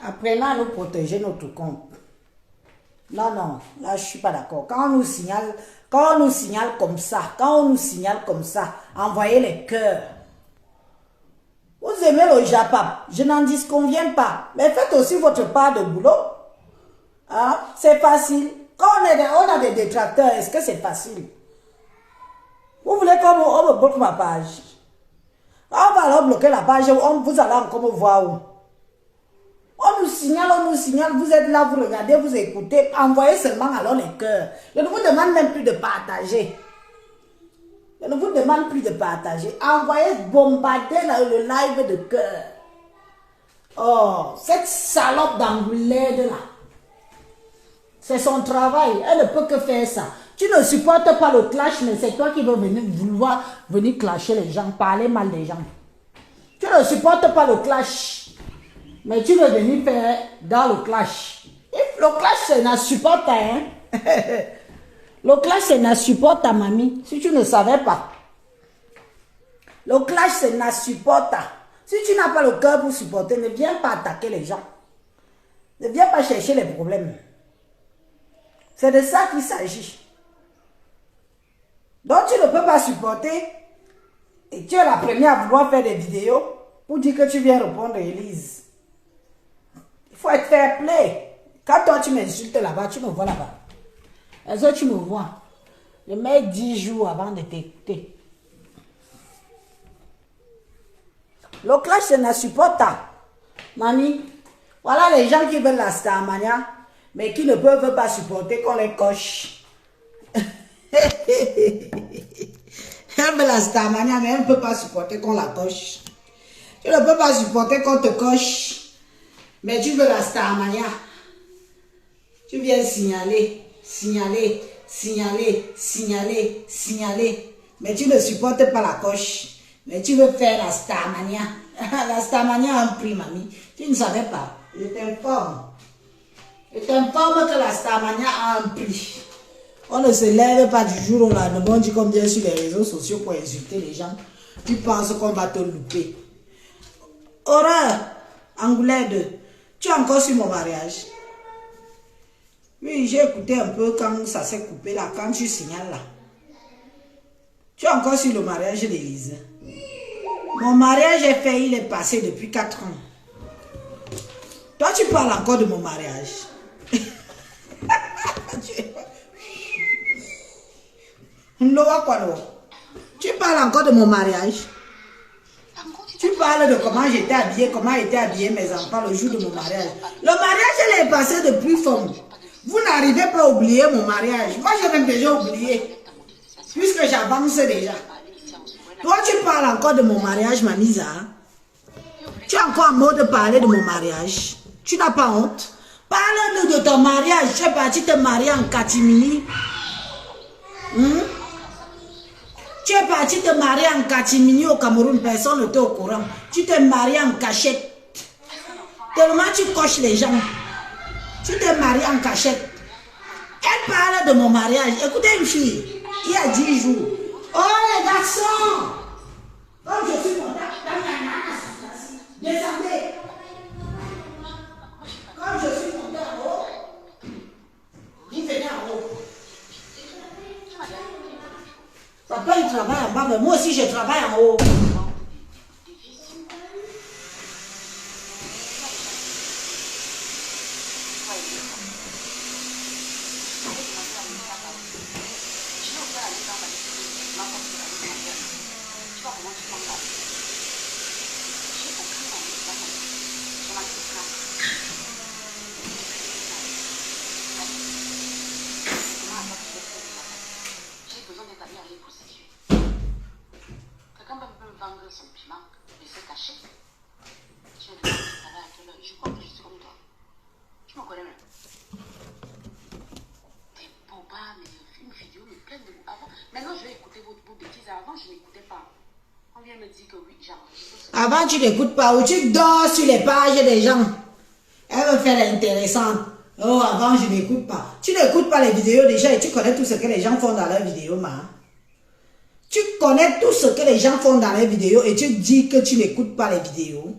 Apprenons à nous protéger notre compte. Non, non, là je suis pas d'accord. Quand on nous signale comme ça, envoyez les cœurs. Vous aimez le Japap, je n'en disconviens pas. Mais faites aussi votre part de boulot. Hein? C'est facile. Quand on a des détracteurs, est-ce que c'est facile? Vous voulez qu'on me bloque ma page? On va alors bloquer la page, vous allez encore me voir où? On nous signale, vous êtes là, vous regardez, vous écoutez, envoyez seulement alors les cœurs. Je ne vous demande même plus de partager. Je ne vous demande plus de partager. Envoyez, bombarder le live de cœur. Oh, cette salope d'Angoulême là. C'est son travail, elle ne peut que faire ça. Tu ne supportes pas le clash, mais c'est toi qui veux vouloir venir clasher les gens, parler mal des gens. Tu ne supportes pas le clash. Mais tu veux venir faire dans le clash. Et le clash, c'est n'a support, hein. Le clash, c'est n'a support, ta mamie. Si tu ne savais pas. Le clash, c'est n'a support. Si tu n'as pas le cœur pour supporter, ne viens pas attaquer les gens. Ne viens pas chercher les problèmes. C'est de ça qu'il s'agit. Donc tu ne peux pas supporter. Et tu es la première à vouloir faire des vidéos pour dire que tu viens répondre à Elise. Il faut être fair play. Quand toi tu m'insultes là-bas, tu me vois là-bas. Les autres tu me vois. Je mets 10 jours avant de t'écouter. Le clash c'est n'a supporte. Mamie, voilà les gens qui veulent la Starmania, mais qui ne peuvent pas supporter qu'on les coche. Elle veut la Starmania, mais elle ne peut pas supporter qu'on la coche. Tu ne peux pas supporter qu'on te coche. Mais tu veux la Starmania. Tu viens signaler. Mais tu ne supportes pas la coche. Mais tu veux faire la Starmania. La Starmania a un prix, mamie. Tu ne savais pas. Je t'informe. Je t'informe que la Starmania a un prix. On ne se lève pas du jour au lendemain. On dit comme bien sur les réseaux sociaux pour insulter les gens. Tu penses qu'on va te louper. Horreur. Angoulême 2. Tu es encore sur mon mariage? Oui, j'ai écouté un peu quand ça s'est coupé là, quand tu signales là. Tu es encore sur le mariage d'Élise. Mon mariage est fait, il est passé depuis 4 ans. Toi, tu parles encore de mon mariage. Tu parles encore de mon mariage. Tu parles de comment j'étais habillée, comment étaient habillés mes enfants le jour de mon mariage. Le mariage, elle est passé depuis forme. Vous n'arrivez pas à oublier mon mariage. Moi, j'ai même déjà oublié. Puisque j'avance déjà. Toi, tu parles encore de mon mariage, Mamisa. Tu es encore en mode de parler de mon mariage. Tu n'as pas honte. Parle-nous de ton mariage. Tu es parti te marier en catimini. Tu es parti te marier en catimini au Cameroun, personne n'était au courant. Tu t'es marié en cachette. Tellement tu coches les gens. Tu t'es marié en cachette. Elle parle de mon mariage. Écoutez une fille, il y a 10 jours. Oh les garçons! Comme je suis content, descendez. Comme je suis content en haut, il venait en haut. Papa, il travaille en bas, mais moi aussi, je travaille en haut. Son piment et se cacher. Je ne sais pas à quelle heure. Je crois que je suis comme toi. Tu me connais même. Des bobas, mais une vidéo me pleine de avant. Maintenant, je vais écouter vos bêtises. Avant, je n'écoutais pas. On vient me dire que oui, j'enregistre. Avant, tu n'écoutes pas ou tu dors sur les pages des gens. Elle veut faire l'intéressante. Oh, avant, je n'écoute pas. Tu n'écoutes pas les vidéos déjà et tu connais tout ce que les gens font dans leurs vidéos, ma. Tu connais tout ce que les gens font dans les vidéos et tu dis que tu n'écoutes pas les vidéos.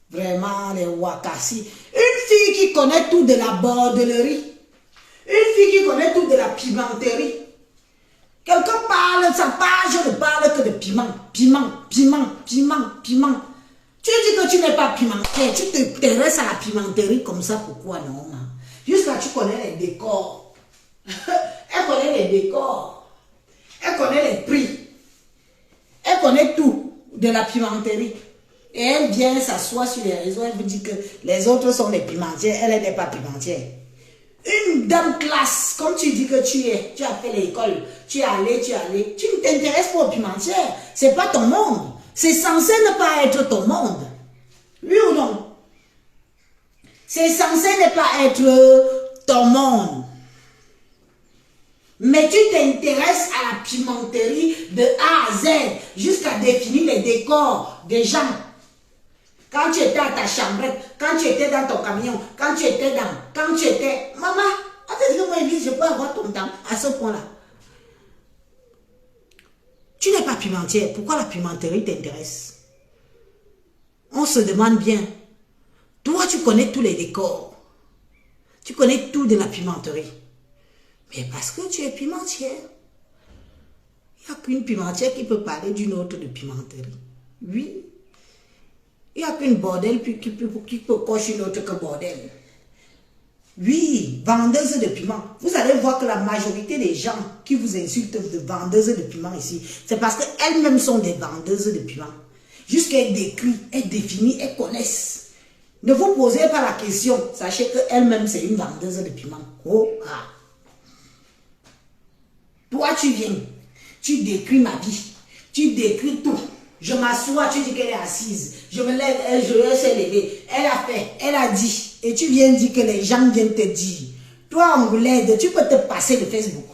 Vraiment, les wakassi. Une fille qui connaît tout de la bordellerie. Une fille qui connaît tout de la pimenterie. Quelqu'un parle, sa page ne parle que de piment. Piment, piment, piment, piment. Tu dis que tu n'es pas pimentaire, tu t'intéresses à la pimenterie comme ça, pourquoi non? Jusqu'à tu connais les décors. Elle connaît les décors. Elle connaît les prix. Elle connaît tout de la pimenterie. Et elle vient s'asseoir sur les réseaux, elle vous dit que les autres sont des pimentières, elle n'est pas pimentière. Une dame classe, comme tu dis que tu as fait l'école, tu es allé, tu ne t'intéresses pas aux pimentières, c'est pas ton monde. C'est censé ne pas être ton monde. Oui ou non? C'est censé ne pas être ton monde. Mais tu t'intéresses à la pimenterie de A à Z, jusqu'à définir les décors des gens. Quand tu étais à ta chambrette, quand tu étais dans ton camion, quand tu étais... Maman, attends, moi, je peux avoir ton temps à ce point-là. Tu n'es pas pimentière. Pourquoi la pimenterie t'intéresse? On se demande bien. Toi, tu connais tous les décors. Tu connais tout de la pimenterie. Mais parce que tu es pimentière. Il n'y a qu'une pimentière qui peut parler d'une autre de pimenterie. Oui. Il n'y a qu'une bordel qui peut cocher une autre que bordel. Oui, vendeuse de piment. Vous allez voir que la majorité des gens qui vous insultent de vendeuses de piment ici, c'est parce qu'elles-mêmes sont des vendeuses de piment. Jusqu'elles décrivent, elles définissent, elles connaissent. Ne vous posez pas la question. Sachez qu'elle-même, c'est une vendeuse de piment. Oh, ah. Toi, tu viens. Tu décris ma vie. Tu décris tout. Je m'assois, tu dis qu'elle est assise. Je me lève, je s'est levée. Elle a fait, elle a dit. Et tu viens dire que les gens viennent te dire. Toi, Angolaise, tu peux te passer de Facebook.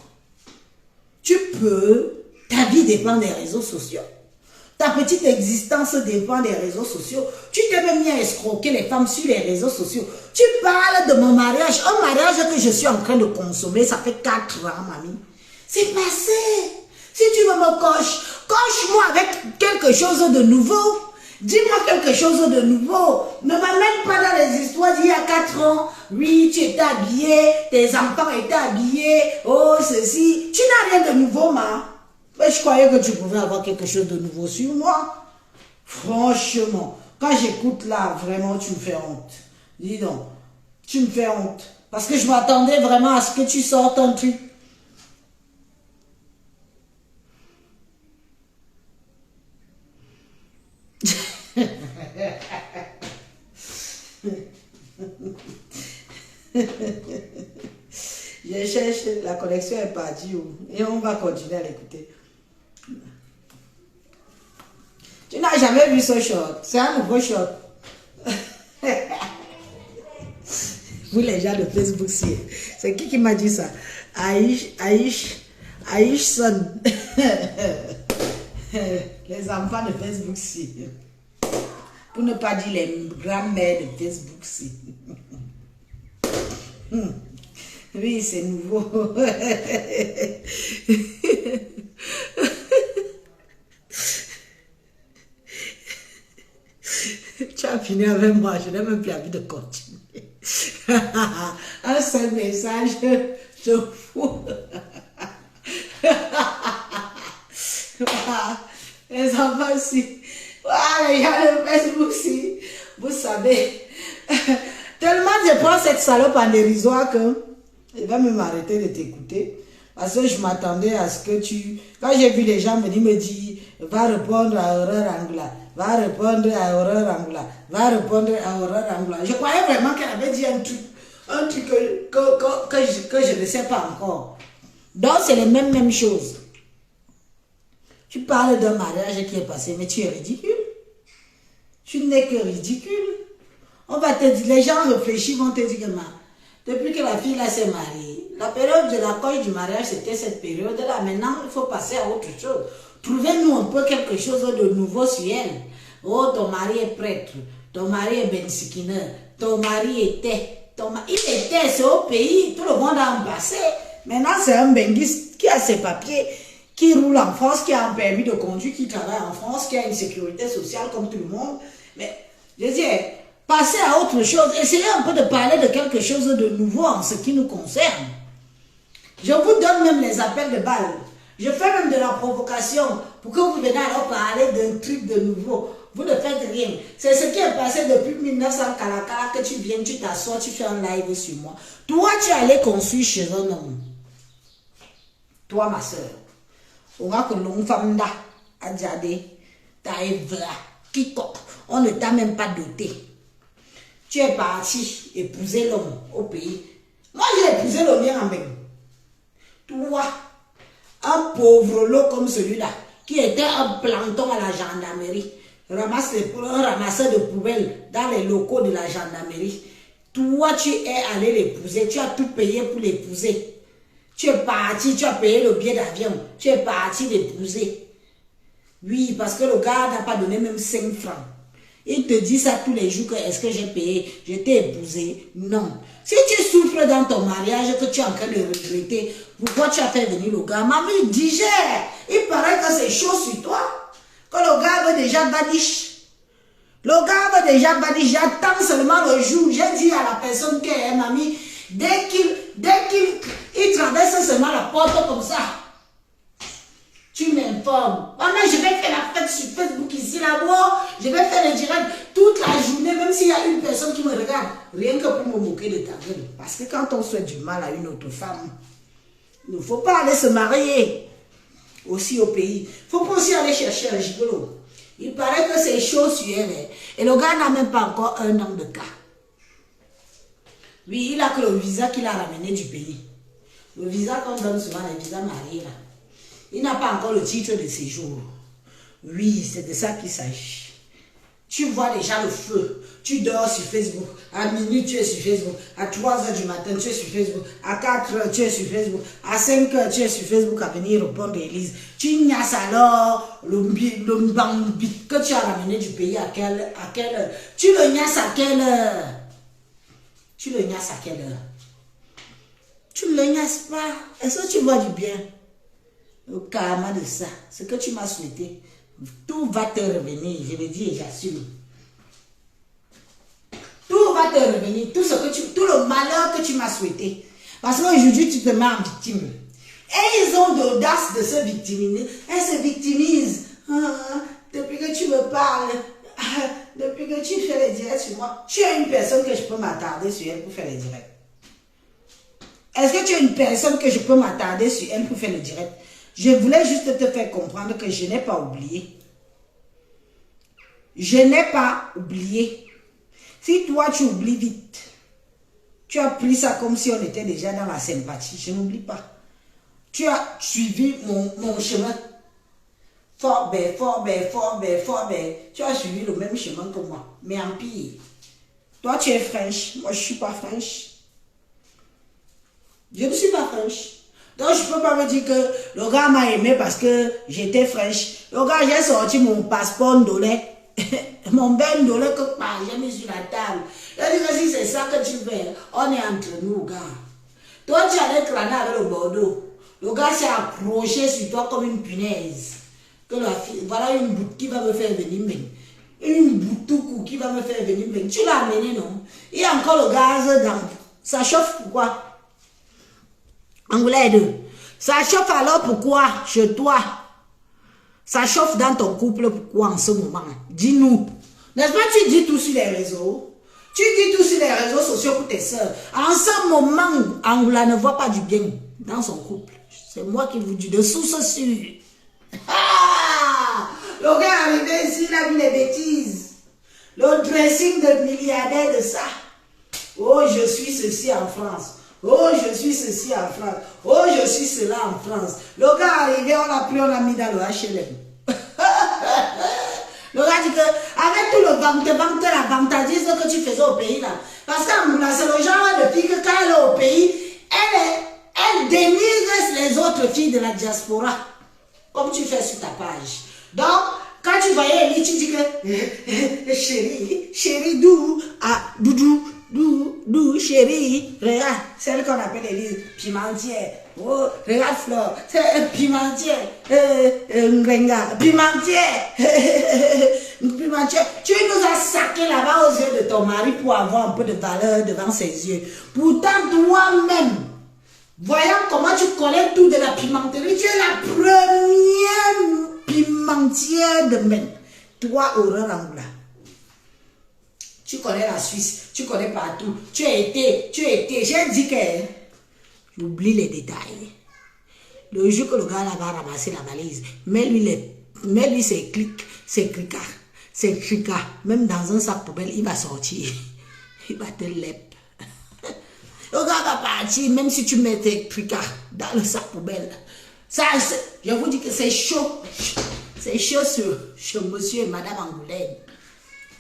Tu peux. Ta vie dépend des réseaux sociaux. Ta petite existence dépend des réseaux sociaux. Tu t'es même mis à escroquer les femmes sur les réseaux sociaux. Tu parles de mon mariage. Un mariage que je suis en train de consommer, ça fait 4 ans, mamie. C'est passé. Si tu veux me coche-moi avec quelque chose de nouveau. Dis-moi quelque chose de nouveau. Ne m'amène pas dans les histoires d'il y a 4 ans. Oui, tu étais habillé, tes enfants étaient habillés. Oh, ceci. Tu n'as rien de nouveau, ma. Mais je croyais que tu pouvais avoir quelque chose de nouveau sur moi. Franchement, quand j'écoute là, vraiment, tu me fais honte. Dis donc, tu me fais honte. Parce que je m'attendais vraiment à ce que tu sortes un truc. Je cherche, la connexion est partie et on va continuer à l'écouter. Tu n'as jamais vu ce short, c'est un nouveau short. Vous les gens de Facebook, c'est qui m'a dit ça? Aïch Son. Les enfants de Facebook, pour ne pas dire les grands-mères de Facebook, Oui, c'est nouveau. Tu as fini avec moi, je n'ai même plus envie de continuer. Un seul message, je fous. Les enfants aussi. Voilà, il y a le Facebook aussi. Vous savez. Tellement je prends cette salope en dérisoire que il va même m'arrêter de t'écouter. Parce que je m'attendais à ce que tu... Quand j'ai vu les gens venir me dire, va répondre à Horreur Angla, va répondre à Horreur Angla, va répondre à Horreur Angla. Je croyais vraiment qu'elle avait dit un truc que je ne sais pas encore. Donc c'est les mêmes choses. Tu parles d'un mariage qui est passé, mais tu es ridicule. Tu n'es que ridicule. On va te dire, les gens réfléchis, vont te dire que depuis que la fille là s'est mariée, la période de la coche du mariage, c'était cette période-là. Maintenant, il faut passer à autre chose. Trouvez-nous un peu quelque chose de nouveau sur elle. Oh, ton mari est prêtre, ton mari est bensikiner, ton mari était, il était, c'est au pays, tout le monde a embrassé. Maintenant, c'est un benguiste qui a ses papiers, qui roule en France, qui a un permis de conduire, qui travaille en France, qui a une sécurité sociale comme tout le monde. Mais, je dis, Passez à autre chose. Essayez un peu de parler de quelque chose de nouveau en ce qui nous concerne. Je vous donne même les appels de balles. Je fais même de la provocation pour que vous veniez alors parler d'un truc de nouveau. Vous ne faites rien. C'est ce qui est passé depuis 1900 Kalakala que tu viens, tu t'assois, tu fais un live sur moi. Toi, tu es allé construire chez un homme. Toi, ma soeur. On va que l'on femme da, adjade, taïvra, quiconque. On ne t'a même pas doté. Tu es parti épouser l'homme au pays. Moi, j'ai épousé le mien en même. Toi, un pauvre lot comme celui-là, qui était un planton à la gendarmerie, un ramasseur de poubelles dans les locaux de la gendarmerie. Toi, tu es allé l'épouser, tu as tout payé pour l'épouser. Tu es parti, tu as payé le billet d'avion, tu es parti l'épouser. Oui, parce que le gars n'a pas donné même 5 francs. Il te dit ça tous les jours que est-ce que j'ai payé, je t'ai épousé. Non. Si tu souffres dans ton mariage, que tu es en train de regretter, pourquoi tu as fait venir le gars? Mamie, digère. Il paraît que c'est chaud sur toi. Que le gars veut déjà badiche. Le gars veut déjà badiche. J'attends seulement le jour. J'ai dit à la personne qui est mamie, dès qu'il traverse seulement la porte comme ça, tu m'informes. Maintenant, je vais faire la fête sur Facebook ici, là-bas. Je vais faire le direct toute la journée, même s'il y a une personne qui me regarde. Rien que pour me moquer de ta gueule. Parce que quand on souhaite du mal à une autre femme, il ne faut pas aller se marier aussi au pays. Il ne faut pas aussi aller chercher un gigolo. Il paraît que c'est chaud sur elle. Et le gars n'a même pas encore 1 an de cas. Oui, il a que le visa qu'il a ramené du pays. Le visa qu'on donne souvent, les visas mariés là. Il n'a pas encore le titre de séjour. Oui, c'est de ça qu'il s'agit. Tu vois déjà le feu. Tu dors sur Facebook. À minuit, tu es sur Facebook. À 3 h du matin, tu es sur Facebook. À 4 h, tu es sur Facebook. À 5 h, tu es sur Facebook à venir répondre à Élise. Tu niasses alors le bambit que tu as ramené du pays à quelle heure? Tu le niasses à quelle heure? Tu le niasses à quelle heure? Tu ne le niasses pas. Est-ce que tu vois du bien? Au karma de ça, ce que tu m'as souhaité, tout va te revenir, je le dis et j'assume. Tout va te revenir, tout le malheur que tu m'as souhaité. Parce qu'aujourd'hui, tu te mets en victime. Et ils ont l'audace de se victimiser. Elles se victimisent. Depuis que tu me parles, depuis que tu fais les directs sur moi, tu es une personne que je peux m'attarder sur elle pour faire les directs. Est-ce que tu es une personne que je peux m'attarder sur elle pour faire le direct? Je voulais juste te faire comprendre que je n'ai pas oublié. Je n'ai pas oublié. Si toi tu oublies vite, tu as pris ça comme si on était déjà dans la sympathie. Je n'oublie pas. Tu as suivi mon chemin. Fort bien. Tu as suivi le même chemin que moi, mais en pire. Toi tu es fraîche, moi je ne suis pas fraîche. Je ne suis pas fraîche. Donc, je ne peux pas me dire que le gars m'a aimé parce que j'étais fraîche. Le gars, j'ai sorti mon passeport ndolé. Mon ben ndolé que j'ai mis sur la table. Il dit que si c'est ça que tu veux, on est entre nous, gars. Toi, tu allais crâner avec le Bordeaux. Le gars s'est accroché sur toi comme une punaise. Que la fille, voilà une boutte qui va me faire venir même. Une boutoukou qui va me faire venir même. Tu l'as amené, non? Il y a encore le gaz dans. Ça chauffe pourquoi? Anglais 2. Ça chauffe alors pourquoi chez toi? Ça chauffe dans ton couple pourquoi en ce moment? Dis-nous. N'est-ce pas, tu dis tout sur les réseaux? Tu dis tout sur les réseaux sociaux pour tes soeurs. En ce moment, Angoula ne voit pas du bien dans son couple. C'est moi qui vous dis de source sûre. Ah! Le gars est arrivé ici, il a mis les bêtises. Le dressing de milliardaire de ça. Oh, je suis ceci en France. Oh, je suis ceci en France. Oh, je suis cela en France. Le gars est arrivé, on l'a pris, on l'a mis dans le HLM. Le gars dit que, avec tout le vantardisme que tu faisais au pays là, parce que c'est le genre de fille que quand elle est au pays, elle dénigre les autres filles de la diaspora, comme tu fais sur ta page. Donc, quand tu voyais Ellie, tu dis que, chérie, doudou, doudou, Dou, chérie, regarde, celle qu'on appelle Élise, pimentière. Oh, regarde Flore, c'est pimentière. Ngrenga, pimentière. Pimentière. Tu nous as saqué là-bas aux yeux de ton mari pour avoir un peu de valeur devant ses yeux. Pourtant, toi-même, voyant comment tu connais tout de la pimenterie, tu es la première pimentière de même. Toi, Aurore Angoula. Tu connais la Suisse, tu connais partout. Tu as été. J'ai dit que j'oublie les détails. Le jour que le gars là va ramasser la valise, mets-lui ses cricards. Même dans un sac poubelle, il va sortir. Il va te lèpre. Le gars va partir, même si tu mets tes cricards dans le sac poubelle. Ça, je vous dis que c'est chaud. C'est chaud sur monsieur et madame Angoulême.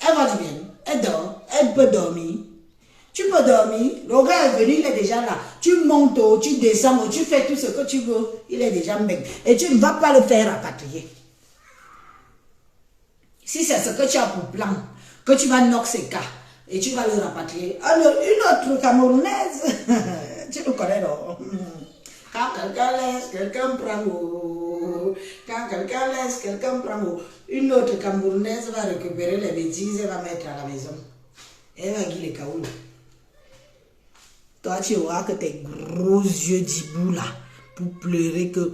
Elle va bien, elle dort, elle peut dormir. Tu peux dormir, le gars est venu, il est déjà là. Tu montes, tu descends, tu fais tout ce que tu veux, il est déjà mec. Et tu ne vas pas le faire rapatrier. Si c'est ce que tu as pour plan, que tu vas knock ses cas et tu vas le rapatrier. Alors, une autre Camerounaise, tu le connais non? Quand quelqu'un laisse, quelqu'un prend. Quand quelqu'un laisse, quelqu'un prend. Une autre Camerounaise va récupérer les bêtises et va mettre à la maison. Elle va guider les kaoulou. Toi, tu auras que tes gros yeux d'hibou là pour pleurer que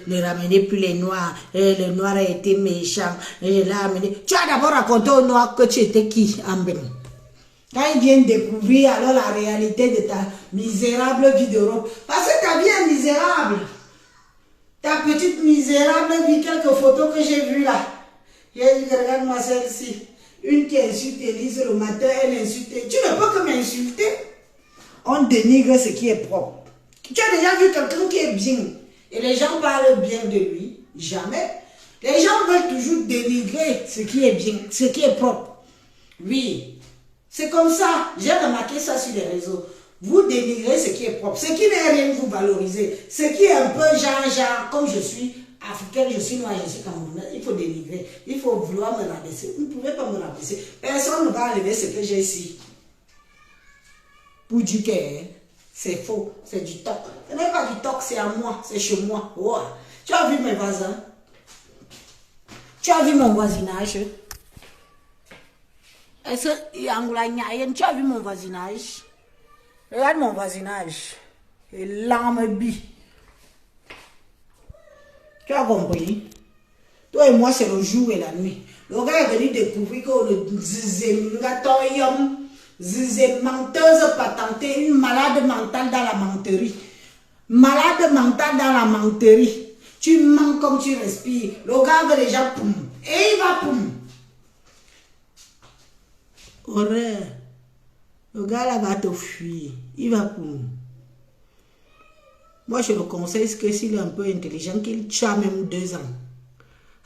ne ramenez plus les noirs. Le noir a été méchant. Je l'ai amené. Tu as d'abord raconté au noir que tu étais qui en Bénin. Quand ils viennent découvrir alors la réalité de ta misérable vie d'Europe. Parce que ta vie est misérable. Ta petite misérable vie, quelques photos que j'ai vues là. J'ai dit, regarde-moi celle-ci. Une qui insulte Élise le matin, elle insulte. Tu ne peux que m'insulter. On dénigre ce qui est propre. Tu as déjà vu quelqu'un qui est bien. Et les gens parlent bien de lui. Jamais. Les gens veulent toujours dénigrer ce qui est bien, ce qui est propre. Oui. C'est comme ça, j'ai remarqué ça sur les réseaux. Vous dénigrez ce qui est propre, ce qui n'est rien, vous valorisez. Ce qui est un peu genre, comme je suis africaine, je suis noire, je suis camerounaise, il faut dénigrer, il faut vouloir me rabaisser. Vous ne pouvez pas me rabaisser. Personne ne va enlever ce que j'ai ici. Pour du que c'est faux, c'est du toc. Ce n'est pas du toc, c'est à moi, c'est chez moi. Wow. Tu as vu mes voisins? Tu as vu mon voisinage? Est-ce que tu as vu mon voisinage? Regarde mon voisinage. Et l'arme bi. Tu as compris? Toi et moi, c'est le jour et la nuit. Le gars est venu découvrir que le zizé menteuse patentée, une malade mentale dans la menterie. Malade mentale dans la menterie. Tu mens comme tu respires. Le gars veut déjà poum. Et il va poum. Horreur. Le gars là va te fuir. Il va pour. Moi je le conseille que s'il est un peu intelligent, qu'il tue même 2 ans.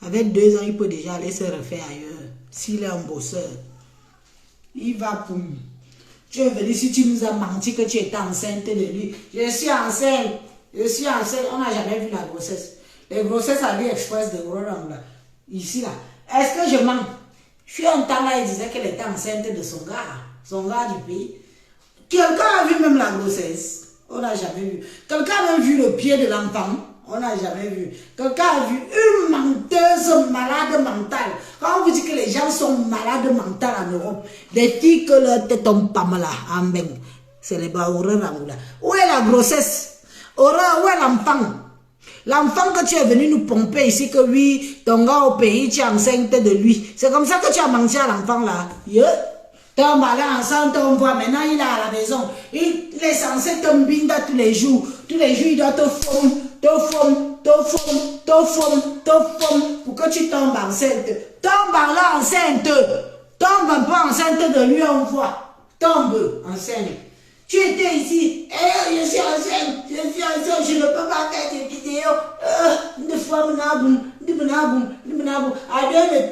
Avec 2 ans, il peut déjà aller se refaire ailleurs. S'il est un bosseur. Il va pour. Tu es venu si tu nous as menti que tu étais enceinte de lui. Je suis enceinte. Je suis enceinte. On n'a jamais vu la grossesse. Les grossesses à l'Express de Roland là. Ici là. Est-ce que je mens? Puis un temps là, il disait qu'elle était enceinte de son gars du pays. Quelqu'un a vu même la grossesse? On n'a jamais vu. Quelqu'un a même vu le pied de l'enfant? On n'a jamais vu. Quelqu'un a vu une menteuse malade mentale. Quand on vous dit que les gens sont malades mentales en Europe, des filles que leur tête tombe pas mal en bain, c'est les Baoureux Rangoula. Où est la grossesse? Où est l'enfant? L'enfant que tu es venu nous pomper ici, que oui, ton gars au pays, tu es enceinte de lui. C'est comme ça que tu as menti à l'enfant là. Tombe là ensemble, on voit maintenant, il est à la maison. Il est censé tomber tous les jours. Tous les jours, il doit te former, pour que tu tombes enceinte. Tombe là enceinte. Tombe un peu enceinte de lui, on voit. Tombe enceinte. Tu étais ici, je suis enceinte, je ne peux pas faire des vidéos.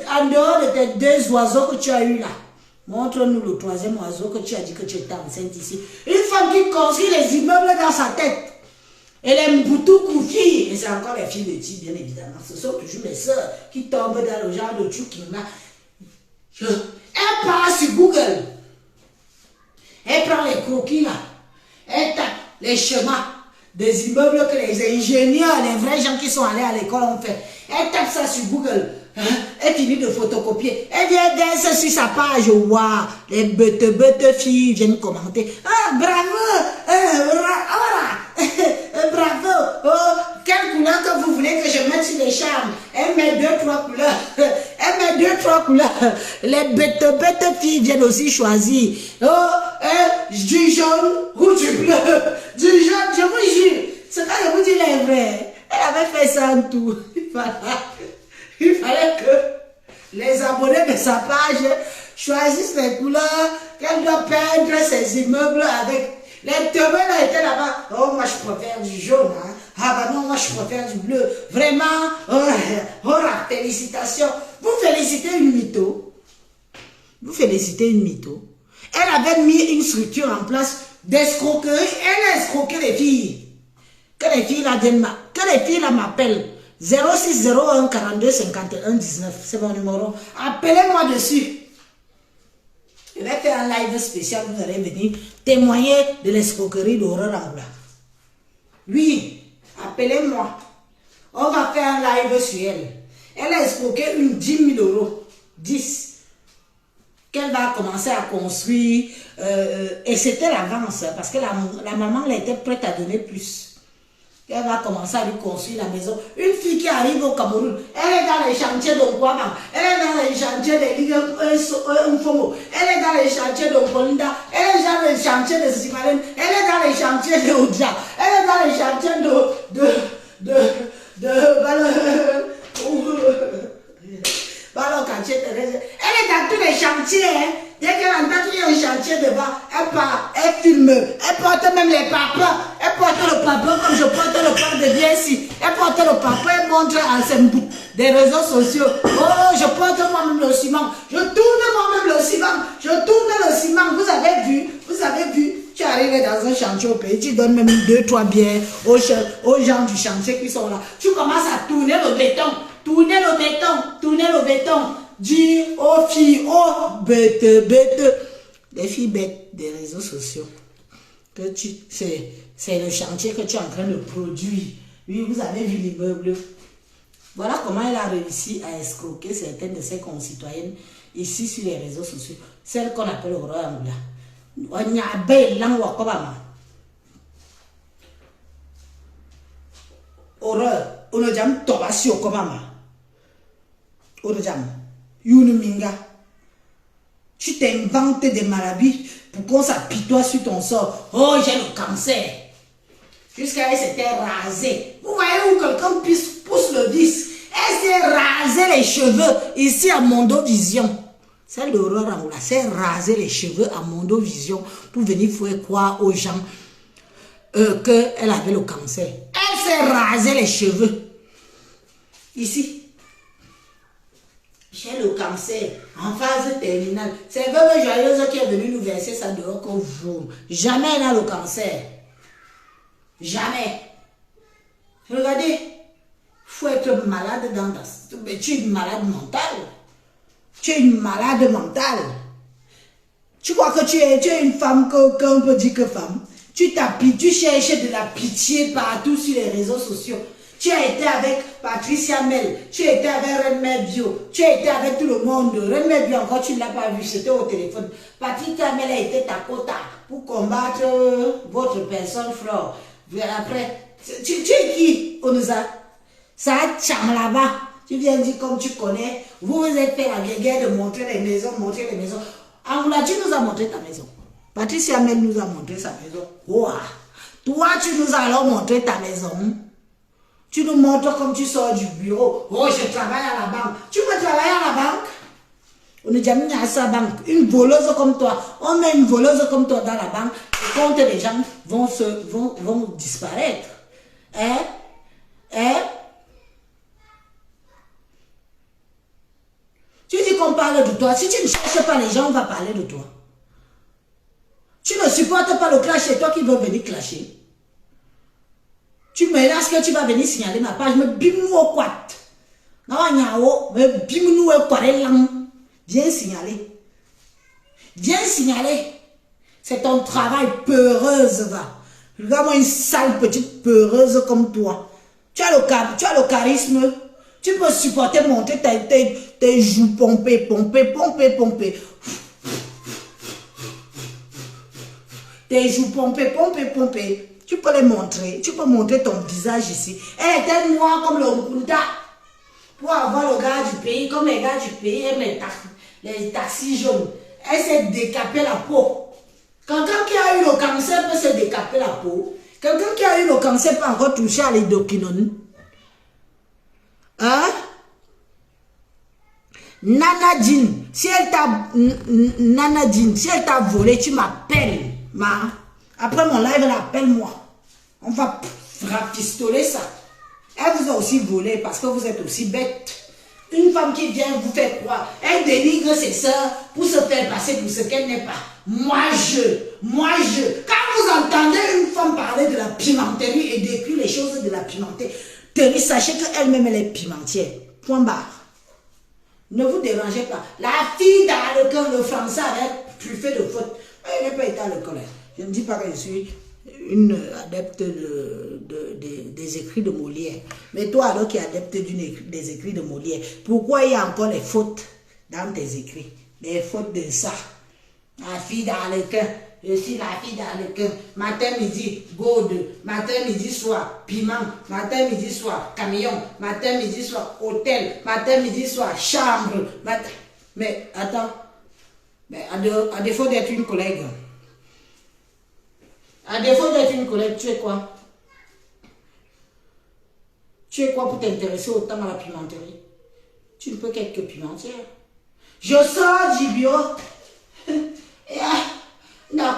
En dehors de tes 2 oiseaux que tu as eu là, montre-nous le 3e oiseau que tu as dit que tu étais enceinte ici. Une femme qui construit les immeubles dans sa tête. Elle aime beaucoup filles. Et c'est encore les filles de Ti, bien évidemment. Ce sont toujours les sœurs qui tombent dans le genre de truc là. Elle part sur Google. Elle prend les croquis là. Elle tape les schémas des immeubles que les ingénieurs, les vrais gens qui sont allés à l'école ont fait. Elle tape ça sur Google. Hein? Elle finit de photocopier. Elle vient d'être sur sa page. Waouh, les bêtes filles viennent commenter. Ah, bravo! Bravo! Oh, quelle couleur que vous voulez que je mette sur les charmes? Elle met 2-3 couleurs. Elle met 2-3 couleurs. Les bêtes filles viennent aussi choisir. Oh, du jaune ou du bleu. Du jaune, je vous jure. C'est quand je vous dis les vrais. Elle avait fait ça en tout. Il fallait que les abonnés de sa page choisissent les couleurs qu'elle doit peindre ses immeubles avec. Les teubés là étaient là-bas. Oh, moi je préfère du jaune. Hein. Ah bah non, moi je préfère du bleu. Vraiment, oh félicitations. Vous félicitez une mytho. Vous félicitez une mytho. Elle avait mis une structure en place d'escroquerie. Elle a escroqué les filles. Que les filles là viennent, que les filles là m'appellent. 0601 42 51 19. C'est mon numéro. Appelez-moi dessus. Je vais faire un live spécial. Vous allez venir témoigner de l'escroquerie d'Aurore Angoula. Oui, appelez-moi. On va faire un live sur elle. Elle a escroqué une 10 000 euros. 10. Qu'elle va commencer à construire. Et c'était l'avance. Parce que la maman elle était prête à donner plus. Elle va commencer à lui construire la maison. Une fille qui arrive au Cameroun, elle est dans les chantiers de Kwama, elle est dans les chantiers de Nfongo, elle est dans les chantiers de Bonda, elle est dans les chantiers de Simalène, elle est dans les chantiers de Oudja, elle est dans les chantiers elle est dans tous les chantiers. Hein. Dès qu'elle entend qu'il y a un chantier devant, elle part, elle filme, elle porte même les papas, elle porte le papa comme je porte le papa de bien ici, elle porte le papa, elle montre à ses bouts des réseaux sociaux. Oh, je porte moi-même le ciment, je tourne moi-même le ciment, je tourne le ciment. Vous avez vu, tu arrives dans un chantier au pays, tu donnes même 2-3 bières aux gens du chantier qui sont là. Tu commences à tourner le béton. Tournez le béton. Dis aux filles, oh bêtes. Les filles bêtes des réseaux sociaux. C'est le chantier que tu es en train de produire. Oui, vous avez vu l'immeuble. Voilà comment elle a réussi à escroquer certaines de ses concitoyennes ici sur les réseaux sociaux. Celle qu'on appelle Aurore Angoula. Horreur. On a dit Tobasio Komama. Yunuminga. Tu t'inventes des maladies pour qu'on s'apitoie sur ton sort. Oh, j'ai le cancer. Jusqu'à elle s'était rasée. Vous voyez où quelqu'un pousse le 10. Elle s'est rasé les cheveux ici à Mondo Vision. Celle d'Aurore Angoula s'est rasé les cheveux à Mondo Vision pour venir faire croire aux gens qu'elle avait le cancer. Elle s'est rasé les cheveux. Ici. J'ai le cancer en phase terminale. C'est Bébé Joyeuse qui est venu nous verser ça dehors comme vous. Jamais elle a le cancer. Jamais. Regardez. Il faut être malade dans ta... Mais tu es une malade mentale. Tu es une malade mentale. Tu crois que tu es une femme qu'on peut dire que femme. Tu cherches de la pitié partout sur les réseaux sociaux. Tu as été avec Patricia Mel, tu as été avec Reine Bio, tu as été avec tout le monde. Reine Bio encore, tu ne l'as pas vu, c'était au téléphone. Patricia Mel a été ta quota pour combattre votre personne, Flore. Après, tu es qui, Onusa? Ça a là-bas. Tu viens dire comme tu connais. Vous vous êtes fait la guerre de montrer les maisons, Angoula, tu nous as montré ta maison. Patricia Mel nous a montré sa maison. Wow. Toi, tu nous as alors montré ta maison. Tu nous montres comme tu sors du bureau. Oh, je travaille à la banque. Tu veux travailler à la banque? On est jamais à sa banque. Une voleuse comme toi. On met une voleuse comme toi dans la banque. Et quand les gens vont disparaître. Tu dis qu'on parle de toi. Si tu ne cherches pas les gens, on va parler de toi. Tu ne supportes pas le clash, c'est toi qui veux venir clasher. Tu menaces que tu vas venir signaler ma page, mais bim-nous au quat. Non, mais bim-nous au quat, viens signaler. Viens signaler. C'est ton travail, peureuse, va. Regarde-moi une sale petite peureuse comme toi. Tu as le charisme. Tu peux supporter monter tes joues pompées. Tes joues pompées. Tu peux les montrer. Tu peux montrer ton visage ici. Elle était noire comme le Nkunda. Pour avoir le gars du pays, comme les gars du pays aiment les taxis jaunes. Elle s'est décapée la peau. Quelqu'un qui a eu le cancer peut se décaper la peau. Quelqu'un qui a eu le cancer peut encore toucher à l'hydroquinone. Hein? Nana Jean, si elle t'a volé, tu m'appelles. Après mon live, elle appelle-moi. On va rafistoler ça. Elle vous a aussi volé parce que vous êtes aussi bête. Une femme qui vient vous faire croire, elle dénigre ses soeurs pour se faire passer pour ce qu'elle n'est pas. Moi je. Quand vous entendez une femme parler de la pimenterie et décrire les choses de la pimenterie, sachez qu'elle-même elle est pimentière. Point barre. Ne vous dérangez pas. La fille dans le français avait plus fait de faute. Elle n'est pas été à l'école. Je ne dis pas que je suis une adepte des écrits de Molière. Mais toi, alors qui es adepte des écrits de Molière, pourquoi il y a encore les fautes dans tes écrits? Les fautes de ça. La fille dans le cœur. Je suis la fille dans le cœur. Matin, midi, gaude. Matin, midi, soir, piment. Matin, midi, soir, camion. Matin, midi, soir, hôtel. Matin, midi, soir, chambre. Mais attends. Mais à défaut d'être une collègue. À défaut d'être une collègue, tu es quoi? Tu es quoi pour t'intéresser autant à la pimenterie? Tu ne peux qu'être que pimentière. Je sors du bureau. Et non,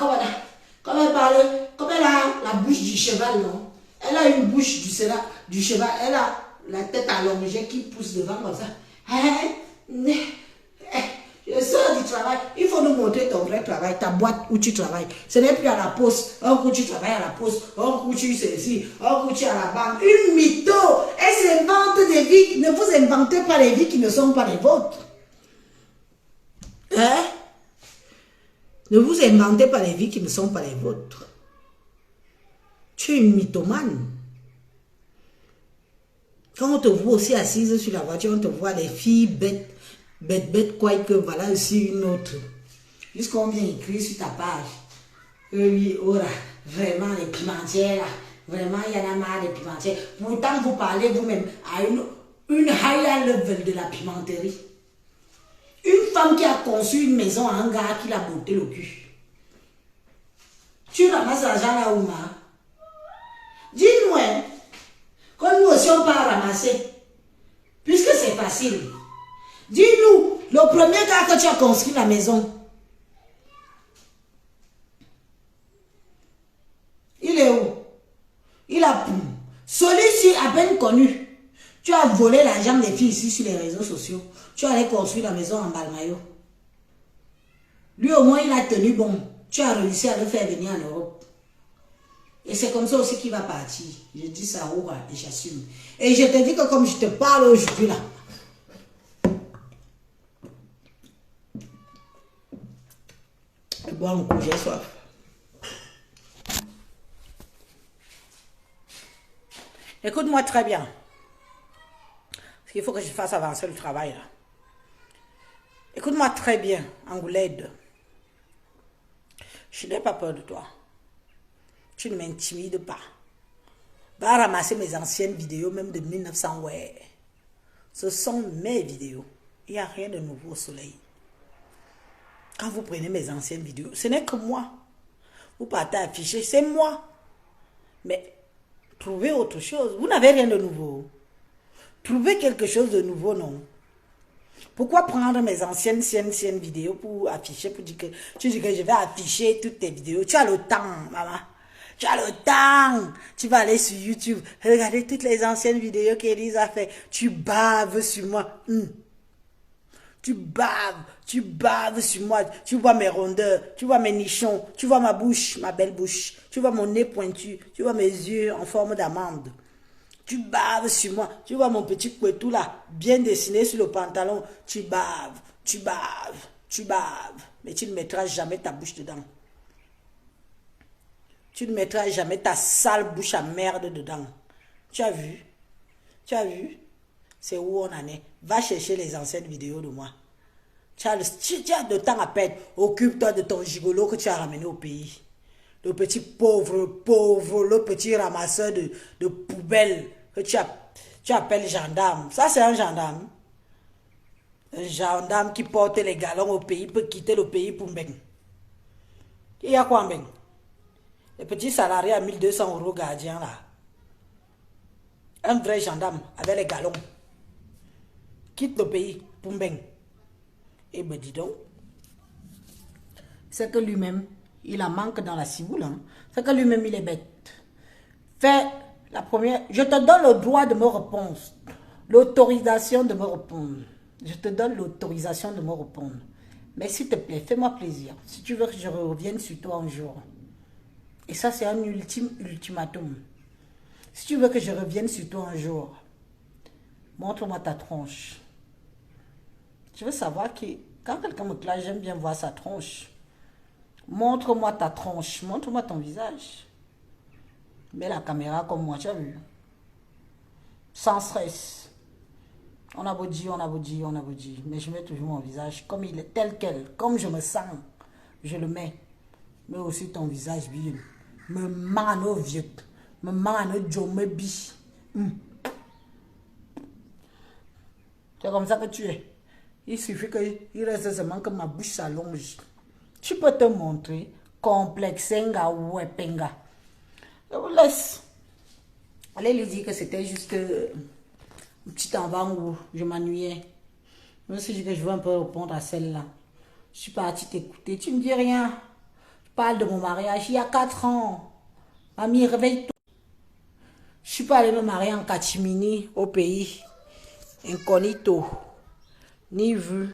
comme elle parle, comme elle a la bouche du cheval, non? Elle a une bouche du cheval, elle a la tête allongée qui pousse devant comme ça. Je sors du travail, il faut nous montrer ton vrai travail, ta boîte où tu travailles. Ce n'est plus à la poste, un coup tu travailles à la poste, un coup tu es ici, un coup tu es à la banque. Une mytho, elle s'invente des vies, ne vous inventez pas les vies qui ne sont pas les vôtres. Hein? Ne vous inventez pas les vies qui ne sont pas les vôtres. Tu es une mythomane. Quand on te voit aussi assise sur la voiture, on te voit les filles bêtes, quoi que voilà aussi une autre. Jusqu'on vient écrire sur ta page. Oui, oh là, vraiment les pimentières là. Vraiment, il y en a marre des pimentières. Pourtant, vous parlez vous-même à une high level de la pimenterie. Une femme qui a conçu une maison à un gars qui l'a botté le cul. Tu ramasses l'argent là où, ma? Dis-nous, hein, quand nous aussi on peut ramasser, puisque c'est facile. Dis-nous, le premier gars que tu as construit la maison, il est où? Il a... Celui-ci à peine connu. Tu as volé l'argent des filles ici sur les réseaux sociaux. Tu allais construire la maison en Balmayo. Lui au moins il a tenu bon. Tu as réussi à le faire venir en Europe. Et c'est comme ça aussi qu'il va partir. Je dis ça au roi et j'assume. Et je te dis que comme je te parle aujourd'hui là. Bois un coup, j'ai soif. Écoute-moi très bien. Parce qu'il faut que je fasse avancer le travail là. Écoute-moi très bien, Angoulède. Je n'ai pas peur de toi. Tu ne m'intimides pas. Va ramasser mes anciennes vidéos, même de 1900, ouais. Ce sont mes vidéos. Il n'y a rien de nouveau au soleil. Quand vous prenez mes anciennes vidéos, ce n'est que moi. Vous partez afficher, c'est moi. Mais trouvez autre chose. Vous n'avez rien de nouveau. Trouvez quelque chose de nouveau, non? Pourquoi prendre mes anciennes vidéos pour afficher, pour dire que tu dis que je vais afficher toutes tes vidéos? Tu as le temps, maman. Tu as le temps. Tu vas aller sur YouTube, regarder toutes les anciennes vidéos qu'Élise a fait. Tu baves sur moi. Tu baves sur moi. Tu vois mes rondeurs, tu vois mes nichons, tu vois ma bouche, ma belle bouche. Tu vois mon nez pointu, tu vois mes yeux en forme d'amande. Tu baves sur moi. Tu vois mon petit couetou là, bien dessiné sur le pantalon. Tu baves. Tu baves, mais tu ne mettras jamais ta bouche dedans. Tu ne mettras jamais ta sale bouche à merde dedans. Tu as vu? Tu as vu? C'est où on en est. Va chercher les anciennes vidéos de moi. Tu as de temps à perdre. Occupe-toi de ton gigolo que tu as ramené au pays. Le petit pauvre, le petit ramasseur de poubelles que tu appelles gendarme. Ça, c'est un gendarme. Un gendarme qui porte les galons au pays peut quitter le pays pour Mbeng. Il y a quoi Mbeng? Les petits salariés à 1200 € gardien là. Un vrai gendarme avec les galons. Quitte le pays pour Mbeng. Et ben dis donc. C'est que lui-même, il en manque dans la ciboule. Hein. C'est que lui-même, il est bête. Fais la première. Je te donne le droit de me répondre. L'autorisation de me répondre. Je te donne l'autorisation de me répondre. Mais s'il te plaît, fais-moi plaisir. Si tu veux que je revienne sur toi un jour. Et ça, c'est un ultimatum. Si tu veux que je revienne sur toi un jour, montre-moi ta tronche. Je veux savoir que quand quelqu'un me classe, j'aime bien voir sa tronche. Montre-moi ta tronche. Montre-moi ton visage. Mets la caméra comme moi, tu as vu. Sans stress. On a beau dire, on a beau dire, on a beau dire. Mais je mets toujours mon visage comme il est, tel quel. Comme je me sens, je le mets. Mais aussi ton visage, bien. Me mano vieux. Me mano jome bi. C'est comme ça que tu es. Il suffit qu'il reste seulement que ma bouche s'allonge. Tu peux te montrer complexenga ou epenga. Je vous laisse. Allez lui dire que c'était juste un petit avant où je m'ennuyais. Je me suis dit que je veux un peu répondre à celle-là. Je suis partie t'écouter. Tu ne dis rien. Je parle de mon mariage il y a 4 ans. Mamie, réveille-toi. Je suis pas allée me marier en catimini au pays. Incognito. Ni vu.